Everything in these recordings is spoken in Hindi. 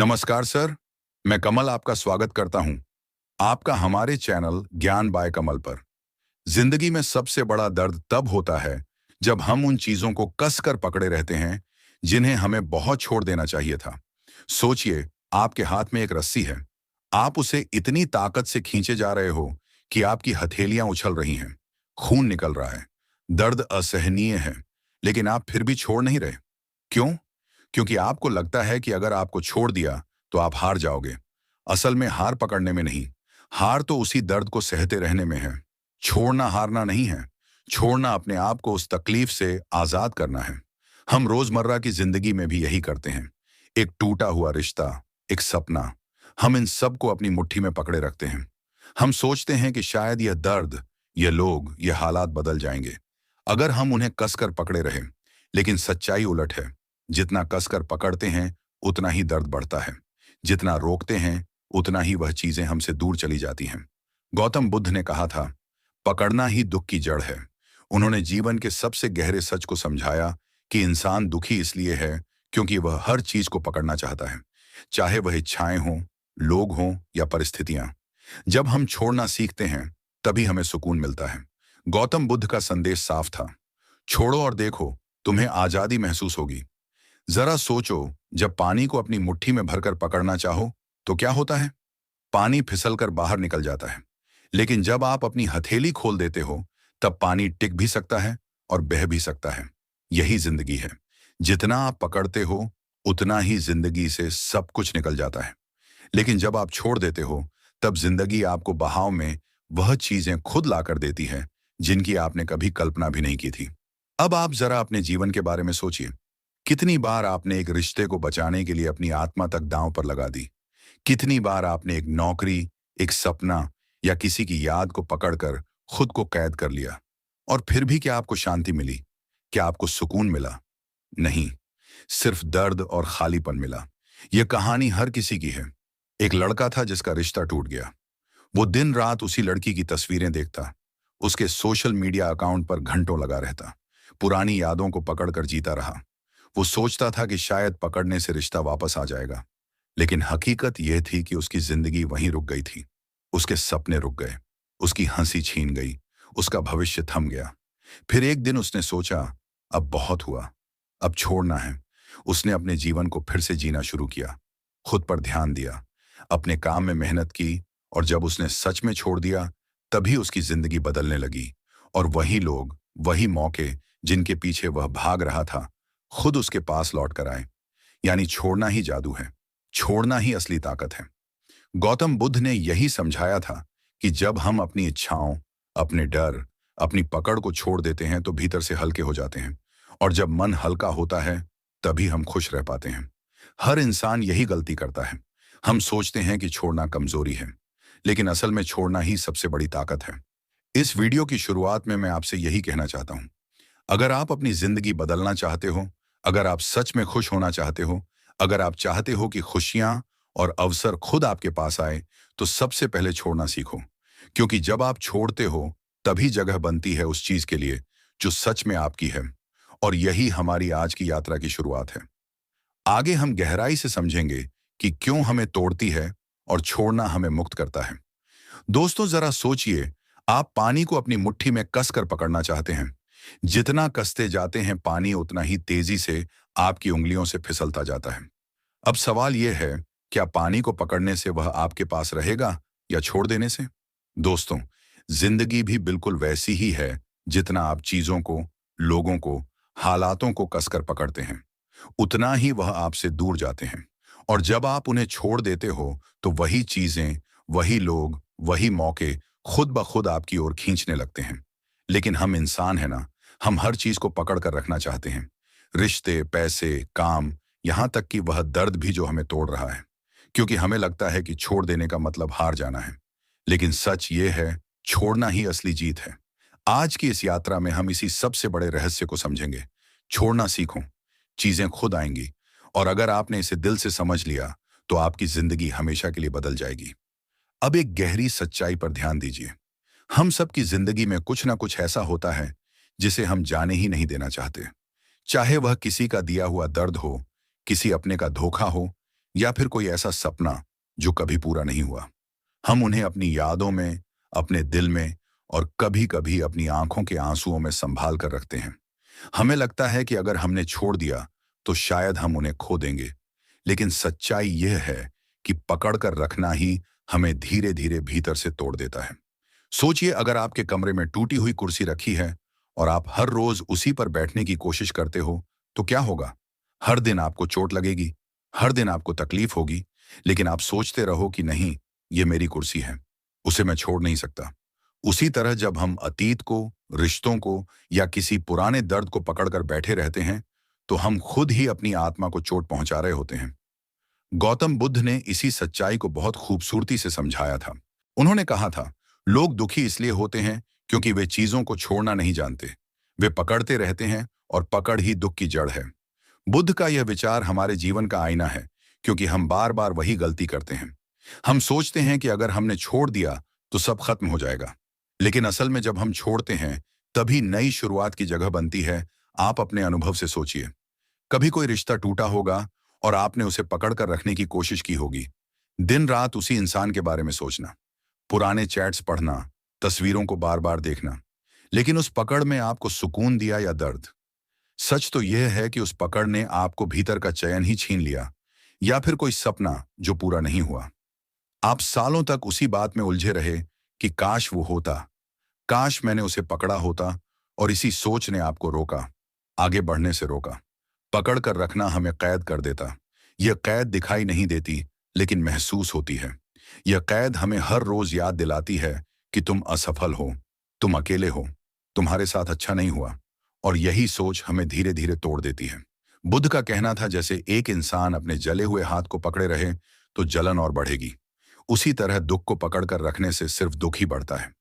नमस्कार सर, मैं कमल आपका स्वागत करता हूं आपका हमारे चैनल ज्ञान बाय कमल पर। जिंदगी में सबसे बड़ा दर्द तब होता है जब हम उन चीजों को कसकर पकड़े रहते हैं जिन्हें हमें बहुत छोड़ देना चाहिए था। सोचिए, आपके हाथ में एक रस्सी है। आप उसे इतनी ताकत से खींचे जा रहे हो कि आपकी हथेलियां उछल रही हैं, खून निकल रहा है, दर्द असहनीय है, लेकिन आप फिर भी छोड़ नहीं रहे। क्यों? क्योंकि आपको लगता है कि अगर आपको छोड़ दिया तो आप हार जाओगे। असल में हार पकड़ने में नहीं, हार तो उसी दर्द को सहते रहने में है। छोड़ना हारना नहीं है, छोड़ना अपने आप को उस तकलीफ से आजाद करना है। हम रोजमर्रा की जिंदगी में भी यही करते हैं। एक टूटा हुआ रिश्ता, एक सपना, हम इन सब को अपनी मुट्ठी में पकड़े रखते हैं। हम सोचते हैं कि शायद यह दर्द, ये लोग, ये हालात बदल जाएंगे अगर हम उन्हें कसकर पकड़े रहें। लेकिन सच्चाई उलट है। जितना कसकर पकड़ते हैं उतना ही दर्द बढ़ता है, जितना रोकते हैं उतना ही वह चीजें हमसे दूर चली जाती हैं। गौतम बुद्ध ने कहा था, पकड़ना ही दुख की जड़ है। उन्होंने जीवन के सबसे गहरे सच को समझाया कि इंसान दुखी इसलिए है क्योंकि वह हर चीज को पकड़ना चाहता है, चाहे वह इच्छाएं हों, लोग हों या परिस्थितियां। जब हम छोड़ना सीखते हैं तभी हमें सुकून मिलता है। गौतम बुद्ध का संदेश साफ था, छोड़ो और देखो, तुम्हें आजादी महसूस होगी। जरा सोचो, जब पानी को अपनी मुट्ठी में भरकर पकड़ना चाहो तो क्या होता है? पानी फिसलकर बाहर निकल जाता है। लेकिन जब आप अपनी हथेली खोल देते हो तब पानी टिक भी सकता है और बह भी सकता है। यही जिंदगी है। जितना आप पकड़ते हो उतना ही जिंदगी से सब कुछ निकल जाता है। लेकिन जब आप छोड़ देते हो तब जिंदगी आपको बहाव में वह चीजें खुद लाकर देती है जिनकी आपने कभी कल्पना भी नहीं की थी। अब आप जरा अपने जीवन के बारे में सोचिए। कितनी बार आपने एक रिश्ते को बचाने के लिए अपनी आत्मा तक दांव पर लगा दी? कितनी बार आपने एक नौकरी, एक सपना या किसी की याद को पकड़कर खुद को कैद कर लिया? और फिर भी क्या आपको शांति मिली? क्या आपको सुकून मिला? नहीं, सिर्फ दर्द और खालीपन मिला। यह कहानी हर किसी की है। एक लड़का था जिसका रिश्ता टूट गया। वो दिन रात उसी लड़की की तस्वीरें देखता, उसके सोशल मीडिया अकाउंट पर घंटों लगा रहता, पुरानी यादों को पकड़कर जीता रहा। वो सोचता था कि शायद पकड़ने से रिश्ता वापस आ जाएगा, लेकिन हकीकत यह थी कि उसकी जिंदगी वहीं रुक गई थी। उसके सपने रुक गए, उसकी हंसी छीन गई, उसका भविष्य थम गया। फिर एक दिन उसने सोचा, अब बहुत हुआ, अब छोड़ना है। उसने अपने जीवन को फिर से जीना शुरू किया, खुद पर ध्यान दिया, अपने काम में मेहनत की, और जब उसने सच में छोड़ दिया तभी उसकी जिंदगी बदलने लगी। और वही लोग, वही मौके जिनके पीछे वह भाग रहा था, खुद उसके पास लौट कर आए। यानी छोड़ना ही जादू है, छोड़ना ही असली ताकत है। गौतम बुद्ध ने यही समझाया था कि जब हम अपनी इच्छाओं, अपने डर, अपनी पकड़ को छोड़ देते हैं तो भीतर से हल्के हो जाते हैं, और जब मन हल्का होता है तभी हम खुश रह पाते हैं। हर इंसान यही गलती करता है। हम सोचते हैं कि छोड़ना कमजोरी है, लेकिन असल में छोड़ना ही सबसे बड़ी ताकत है। इस वीडियो की शुरुआत में मैं आपसे यही कहना चाहता हूं, अगर आप अपनी जिंदगी बदलना चाहते हो, अगर आप सच में खुश होना चाहते हो, अगर आप चाहते हो कि खुशियां और अवसर खुद आपके पास आए, तो सबसे पहले छोड़ना सीखो। क्योंकि जब आप छोड़ते हो तभी जगह बनती है उस चीज के लिए जो सच में आपकी है। और यही हमारी आज की यात्रा की शुरुआत है। आगे हम गहराई से समझेंगे कि क्यों हमें तोड़ती है और छोड़ना हमें मुक्त करता है। दोस्तों, जरा सोचिए, आप पानी को अपनी मुट्ठी में कसकर पकड़ना चाहते हैं। जितना कसते जाते हैं पानी उतना ही तेजी से आपकी उंगलियों से फिसलता जाता है। अब सवाल यह है, क्या पानी को पकड़ने से वह आपके पास रहेगा या छोड़ देने से? दोस्तों, जिंदगी भी बिल्कुल वैसी ही है। जितना आप चीजों को, लोगों को, हालातों को कसकर पकड़ते हैं उतना ही वह आपसे दूर जाते हैं। और जब आप उन्हें छोड़ देते हो तो वही चीजें, वही लोग, वही मौके खुद ब खुद आपकी ओर खींचने लगते हैं। लेकिन हम इंसान है ना, हम हर चीज को पकड़ कर रखना चाहते हैं। रिश्ते, पैसे, काम, यहां तक कि वह दर्द भी जो हमें तोड़ रहा है। क्योंकि हमें लगता है कि छोड़ देने का मतलब हार जाना है। लेकिन सच ये है, छोड़ना ही असली जीत है। आज की इस यात्रा में हम इसी सबसे बड़े रहस्य को समझेंगे। छोड़ना सीखो, चीजें खुद आएंगी। और अगर आपने इसे दिल से समझ लिया तो आपकी जिंदगी हमेशा के लिए बदल जाएगी। अब एक गहरी सच्चाई पर ध्यान दीजिए। हम सबकी जिंदगी में कुछ ना कुछ ऐसा होता है जिसे हम जाने ही नहीं देना चाहते। चाहे वह किसी का दिया हुआ दर्द हो, किसी अपने का धोखा हो, या फिर कोई ऐसा सपना जो कभी पूरा नहीं हुआ। हम उन्हें अपनी यादों में, अपने दिल में और कभी-कभी अपनी आंखों के आंसुओं में संभाल कर रखते हैं। हमें लगता है कि अगर हमने छोड़ दिया तो शायद हम उन्हें खो देंगे, लेकिन सच्चाई यह है कि पकड़ कर रखना ही हमें धीरे-धीरे भीतर से तोड़ देता है। सोचिए, अगर आपके कमरे में टूटी हुई कुर्सी रखी है और आप हर रोज उसी पर बैठने की कोशिश करते हो, तो क्या होगा? हर दिन आपको चोट लगेगी, हर दिन आपको तकलीफ होगी, लेकिन आप सोचते रहो कि नहीं, ये मेरी कुर्सी है, उसे मैं छोड़ नहीं सकता। उसी तरह जब हम अतीत को, रिश्तों को या किसी पुराने दर्द को पकड़कर बैठे रहते हैं, तो हम खुद ही अपनी आत्मा को चोट पहुंचा रहे होते हैं। गौतम बुद्ध ने इसी सच्चाई को बहुत खूबसूरती से समझाया था। उन्होंने कहा था, लोग दुखी इसलिए होते हैं क्योंकि वे चीजों को छोड़ना नहीं जानते। वे पकड़ते रहते हैं और पकड़ ही दुख की जड़ है। बुद्ध का यह विचार हमारे जीवन का आईना है, क्योंकि हम बार बार वही गलती करते हैं। हम सोचते हैं कि अगर हमने छोड़ दिया तो सब खत्म हो जाएगा, लेकिन असल में जब हम छोड़ते हैं तभी नई शुरुआत की जगह बनती है। आप अपने अनुभव से सोचिए, कभी कोई रिश्ता टूटा होगा और आपने उसे पकड़ कर रखने की कोशिश की होगी। दिन रात उसी इंसान के बारे में सोचना, पुराने चैट्स पढ़ना, तस्वीरों को बार बार देखना, लेकिन उस पकड़ में आपको सुकून दिया या दर्द? सच तो यह है कि उस पकड़ ने आपको भीतर का चैन ही छीन लिया, या फिर कोई सपना जो पूरा नहीं हुआ। आप सालों तक उसी बात में उलझे रहे कि काश वो होता, काश मैंने उसे पकड़ा होता, और इसी सोच ने आपको रोका, आगे बढ़ने से रोका। पकड़ कर रखना हमें कैद कर देता। यह कैद दिखाई नहीं देती, लेकिन महसूस होती है। यह कैद हमें हर रोज याद दिलाती है कि तुम असफल हो, तुम अकेले हो, तुम्हारे साथ अच्छा नहीं हुआ, और यही सोच हमें धीरे धीरे तोड़ देती है। बुद्ध का कहना था, जैसे एक इंसान अपने जले हुए हाथ को पकड़े रहे तो जलन और बढ़ेगी, उसी तरह दुख को पकड़कर रखने से सिर्फ दुख ही बढ़ता है।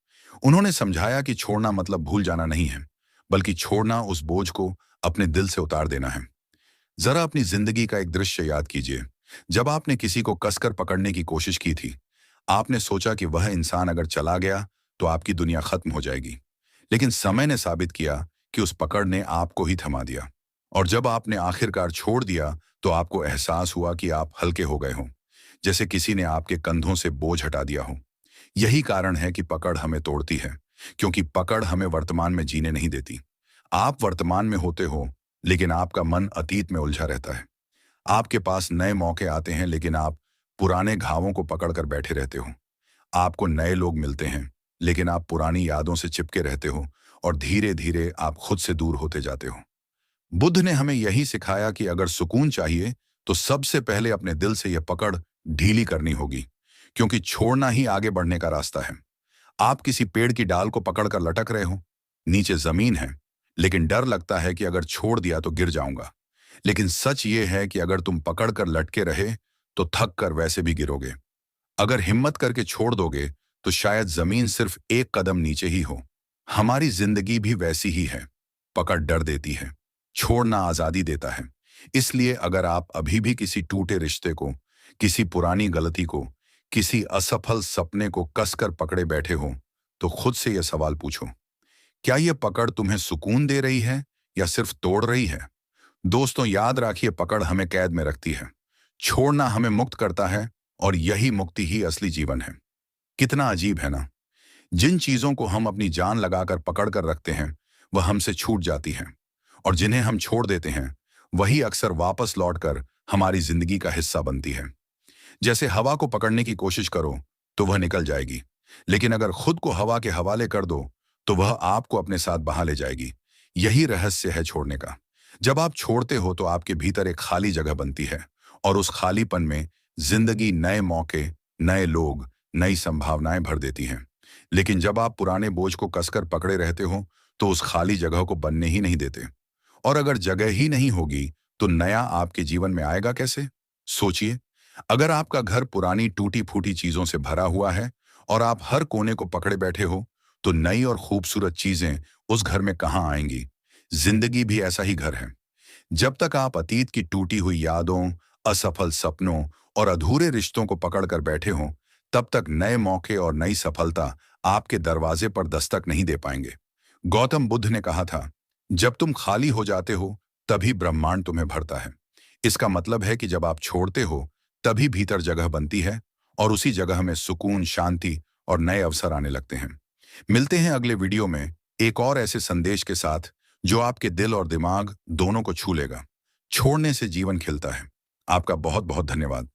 उन्होंने समझाया कि छोड़ना मतलब भूल जाना नहीं है, बल्कि छोड़ना उस बोझ को अपने दिल से उतार देना है। जरा अपनी जिंदगी का एक दृश्य याद कीजिए। जब आपने किसी को कसकर पकड़ने की कोशिश की थी, आपने सोचा कि वह इंसान अगर चला गया तो आपकी दुनिया खत्म हो जाएगी। लेकिन समय ने साबित किया कि उस पकड़ ने आपको ही थमा दिया। और जब आपने आखिरकार छोड़ दिया तो आपको एहसास हुआ कि आप हल्के हो गए हो, जैसे किसी ने आपके कंधों से बोझ हटा दिया हो। यही कारण है कि पकड़ हमें तोड़ती है, क्योंकि पकड़ हमें वर्तमान में जीने नहीं देती। आप वर्तमान में होते हो, लेकिन आपका मन अतीत में उलझा रहता है। आपके पास नए मौके आते हैं, लेकिन आप पुराने घावों को पकड़कर बैठे रहते हो। आपको नए लोग मिलते हैं, लेकिन आप पुरानी यादों से चिपके रहते हो, और धीरे धीरे आप खुद से दूर होते जाते हो। बुद्ध ने हमें यही सिखाया कि अगर सुकून चाहिए तो सबसे पहले अपने दिल से यह पकड़ ढीली करनी होगी, क्योंकि छोड़ना ही आगे बढ़ने का रास्ता है। आप किसी पेड़ की डाल को पकड़कर लटक रहे हो, नीचे जमीन है, लेकिन डर लगता है कि अगर छोड़ दिया तो गिर जाऊंगा। लेकिन सच ये है कि अगर तुम पकड़कर लटके रहे तो थक कर वैसे भी गिरोगे। अगर हिम्मत करके छोड़ दोगे तो शायद जमीन सिर्फ एक कदम नीचे ही हो। हमारी जिंदगी भी वैसी ही है। पकड़ डर देती है, छोड़ना आजादी देता है। इसलिए अगर आप अभी भी किसी टूटे रिश्ते को, किसी पुरानी गलती को, किसी असफल सपने को कसकर पकड़े बैठे हो, तो खुद से यह सवाल पूछो, क्या यह पकड़ तुम्हें सुकून दे रही है या सिर्फ तोड़ रही है? दोस्तों, याद रखिए, पकड़ हमें कैद में रखती है, छोड़ना हमें मुक्त करता है, और यही मुक्ति ही असली जीवन है। कितना अजीब है ना? जिन चीजों को हम अपनी जान लगाकर पकड़ कर रखते हैं वह हमसे छूट जाती हैं, और जिन्हें हम छोड़ देते हैं वही अक्सर वापस लौटकर हमारी जिंदगी का हिस्सा बनती है। जैसे हवा को पकड़ने की कोशिश करो तो वह निकल जाएगी, लेकिन अगर खुद को हवा के हवाले कर दो तो वह आपको अपने साथ बहा ले जाएगी। यही रहस्य है छोड़ने का। जब आप छोड़ते हो तो आपके भीतर एक खाली जगह बनती है, और उस खालीपन में जिंदगी नए मौके, नए लोग, नई संभावनाएं भर देती हैं। लेकिन जब आप पुराने बोझ को कसकर पकड़े रहते हो तो उस खाली जगह को बनने ही नहीं देते। और अगर जगह ही नहीं होगी तो नया आपके जीवन में आएगा कैसे? सोचिए, अगर आपका घर पुरानी टूटी फूटी चीजों से भरा हुआ है और आप हर कोने को पकड़े बैठे हो, तो नई और खूबसूरत चीजें उस घर में कहाँ आएंगी? जिंदगी भी ऐसा ही घर है। जब तक आप अतीत की टूटी हुई यादों, असफल सपनों और अधूरे रिश्तों को पकड़कर बैठे हो, तब तक नए मौके और नई सफलता आपके दरवाजे पर दस्तक नहीं दे पाएंगे। गौतम बुद्ध ने कहा था, जब तुम खाली हो जाते हो तभी ब्रह्मांड तुम्हें भरता है। इसका मतलब है कि जब आप छोड़ते हो तभी भीतर जगह बनती है और उसी जगह में सुकून, शांति और नए अवसर आने लगते हैं। मिलते हैं अगले वीडियो में एक और ऐसे संदेश के साथ जो आपके दिल और दिमाग दोनों को छू लेगा। छोड़ने से जीवन खिलता है। आपका बहुत बहुत धन्यवाद।